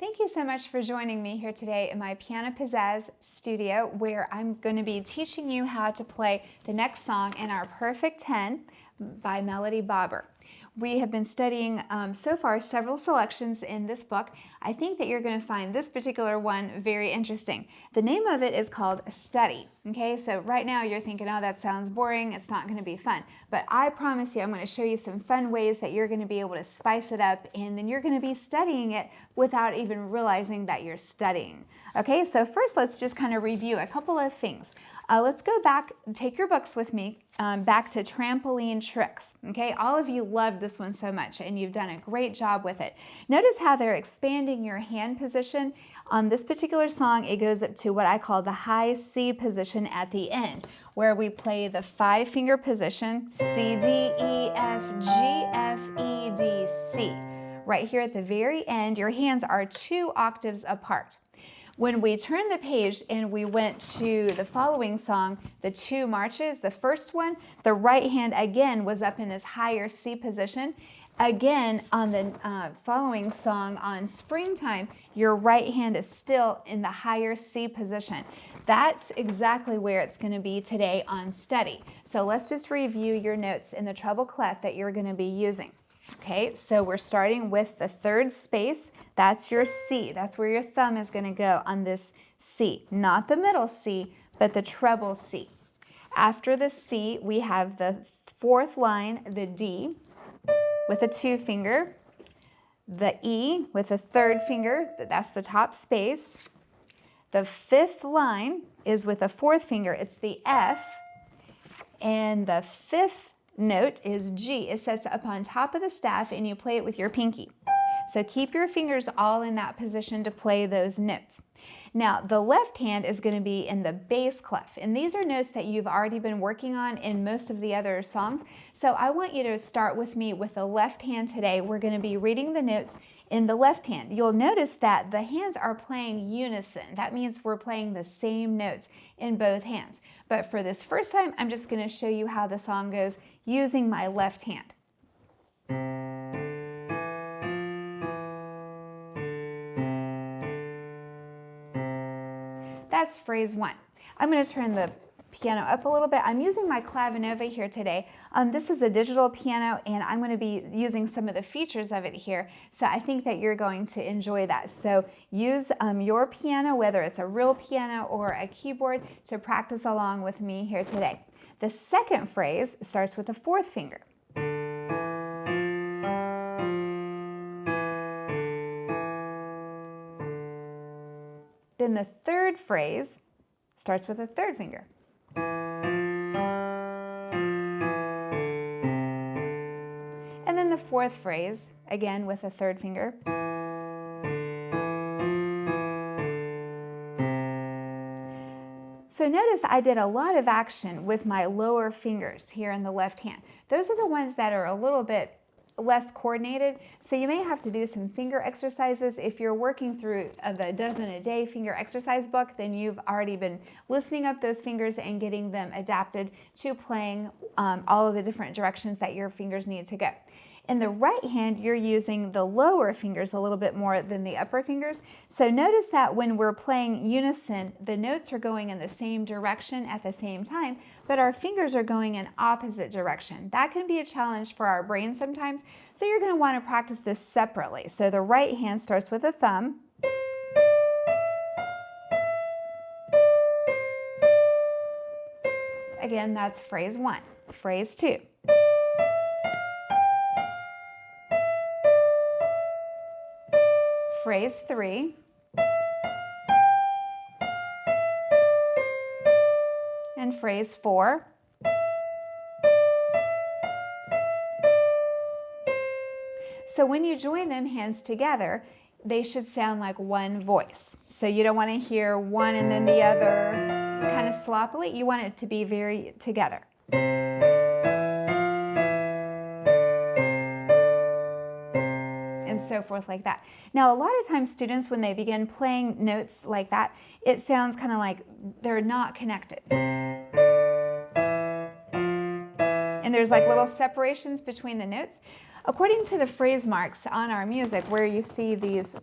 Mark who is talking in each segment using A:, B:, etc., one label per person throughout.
A: Thank you so much for joining me here today in my Piano Pizzazz studio, where I'm going to be teaching you how to play the next song in our Perfect 10 by Melody Bobber. We have been studying so far several selections in this book. I think that you're going to find this particular one very interesting. The name of it is called Study. Okay, so right now you're thinking, oh, that sounds boring, it's not going to be fun. But I promise you, I'm going to show you some fun ways that you're going to be able to spice it up, and then you're going to be studying it without even realizing that you're studying. Okay, so first let's just kind of review a couple of things. Let's go back, take your books with me, back to Trampoline Tricks. Okay, all of you loved this one so much, and you've done a great job with it. Notice how they're expanding your hand position. On this particular song, it goes up to what I call the high C position at the end, where we play the 5-finger position, C, D, E, F, G, F, E, D, C. Right here at the very end, your hands are 2 octaves apart. When we turned the page and we went to the following song, the 2 marches, the first one, the right hand again was up in this higher C position. Again, on the following song on Springtime, your right hand is still in the higher C position. That's exactly where it's going to be today on Study. So let's just review your notes in the treble clef that you're going to be using. Okay, so we're starting with the 3rd space. That's your C. That's where your thumb is going to go on this C. Not the middle C, but the treble C. After the C, we have the 4th line, the D, with a 2-finger. The E with a 3rd finger. That's the top space. The 5th line is with a 4th finger. It's the F. And the 5th note is G. It sits up on top of the staff and you play it with your pinky. So keep your fingers all in that position to play those notes. Now the left hand is going to be in the bass clef, and these are notes that you've already been working on in most of the other songs. So I want you to start with me with the left hand today. We're going to be reading the notes in the left hand. You'll notice that the hands are playing unison. That means we're playing the same notes in both hands. But for this first time, I'm just going to show you how the song goes using my left hand. That's phrase 1. I'm going to turn the piano up a little bit. I'm using my Clavinova here today. This is a digital piano, and I'm going to be using some of the features of it here. So I think that you're going to enjoy that. So use your piano, whether it's a real piano or a keyboard, to practice along with me here today. The second phrase starts with the 4th finger. Then the 3rd phrase starts with a 3rd finger. And then the 4th phrase, again with a 3rd finger. So notice I did a lot of action with my lower fingers here in the left hand. Those are the ones that are a little bit less coordinated, so you may have to do some finger exercises. If you're working through the Dozen a Day finger exercise book, then you've already been loosening up those fingers and getting them adapted to playing all of the different directions that your fingers need to go. In the right hand, you're using the lower fingers a little bit more than the upper fingers. So notice that when we're playing unison, the notes are going in the same direction at the same time, but our fingers are going in opposite direction. That can be a challenge for our brain sometimes, so you're going to want to practice this separately. So the right hand starts with a thumb. Again, that's phrase 1. Phrase 2. Phrase 3. And phrase 4. So when you join them hands together, they should sound like one voice. So you don't want to hear one and then the other kind of sloppily. You want it to be very together. And so forth like that. Now, a lot of times students, when they begin playing notes like that, it sounds kind of like they're not connected. And there's like little separations between the notes. According to the phrase marks on our music, where you see these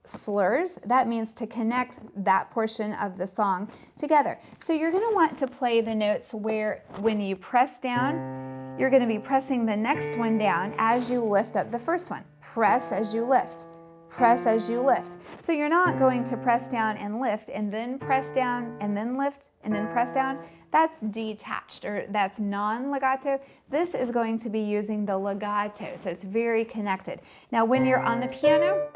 A: slurs. That means to connect that portion of the song together. So you're going to want to play the notes where when you press down, you're going to be pressing the next one down as you lift up the first one. Press as you lift. Press as you lift. So you're not going to press down and lift and then press down and then lift and then press down. That's detached, or that's non-legato. This is going to be using the legato, so it's very connected. Now when you're on the piano,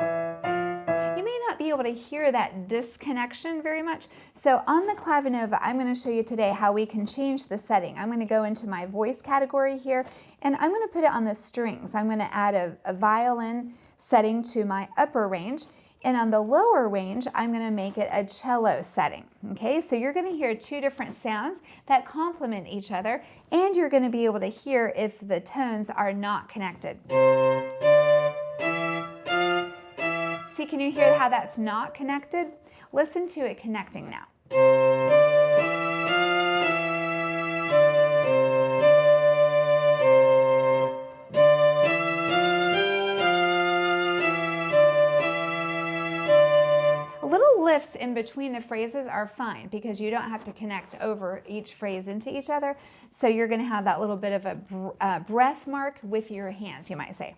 A: you may not be able to hear that disconnection very much. So on the clavinova, I'm going to show you today how we can change the setting. I'm going to go into my voice category here, and I'm going to put it on the strings. I'm going to add a violin setting to my upper range, and on the lower range, I'm going to make it a cello setting. Okay, so you're going to hear two different sounds that complement each other, and you're going to be able to hear if the tones are not connected. See, can you hear how that's not connected? Listen to it connecting now. Little lifts in between the phrases are fine because you don't have to connect over each phrase into each other. So you're going to have that little bit of a breath mark with your hands, you might say.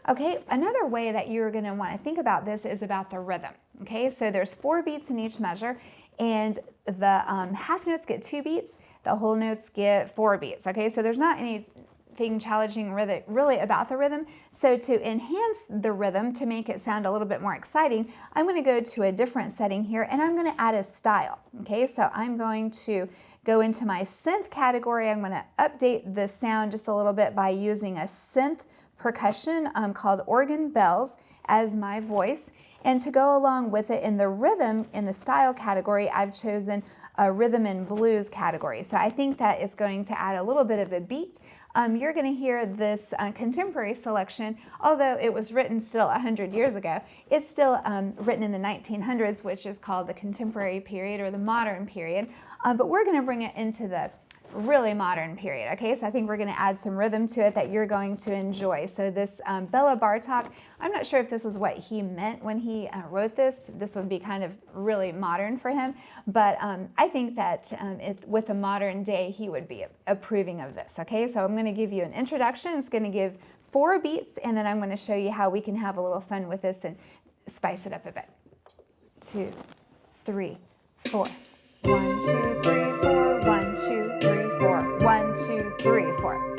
A: Okay, another way that you're going to want to think about this is about the rhythm. Okay, so there's 4 beats in each measure, and the half notes get 2 beats, the whole notes get 4 beats. Okay, so there's not anything challenging really about the rhythm. So to enhance the rhythm, to make it sound a little bit more exciting, I'm going to go to a different setting here, and I'm going to add a style. Okay, so I'm going to go into my synth category. I'm going to update the sound just a little bit by using a synth percussion called organ bells as my voice, and to go along with it in the rhythm, in the style category, I've chosen a rhythm and blues category. So I think that is going to add a little bit of a beat. You're going to hear this contemporary selection, although it was written still 100 years ago, it's still written in the 1900s, which is called the contemporary period or the modern period, but we're going to bring it into the really modern period. Okay, so I think we're going to add some rhythm to it that you're going to enjoy. So this Bela Bartok, I'm not sure if this is what he meant when he wrote this. This would be kind of really modern for him, but I think that with a modern day, he would be approving of this. Okay, so I'm going to give you an introduction. It's going to give 4 beats, and then I'm going to show you how we can have a little fun with this and spice it up a bit. 2, 3, 4. 1, 2, 3, 4. 1, 2, 3, 4. 1, 2, 3, 4.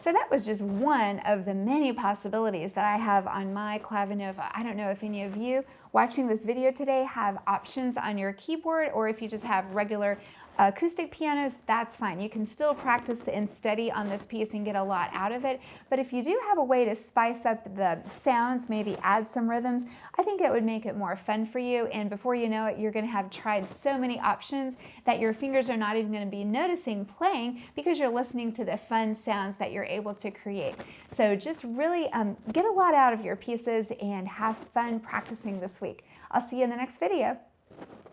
A: So that was just one of the many possibilities that I have on my clavinova. I don't know if any of you watching this video today have options on your keyboard, or if you just have regular acoustic pianos, that's fine. You can still practice and study on this piece and get a lot out of it. But if you do have a way to spice up the sounds, maybe add some rhythms, I think it would make it more fun for you. And before you know it, you're going to have tried so many options that your fingers are not even going to be noticing playing because you're listening to the fun sounds that you're able to create. So just really get a lot out of your pieces and have fun practicing this week. I'll see you in the next video.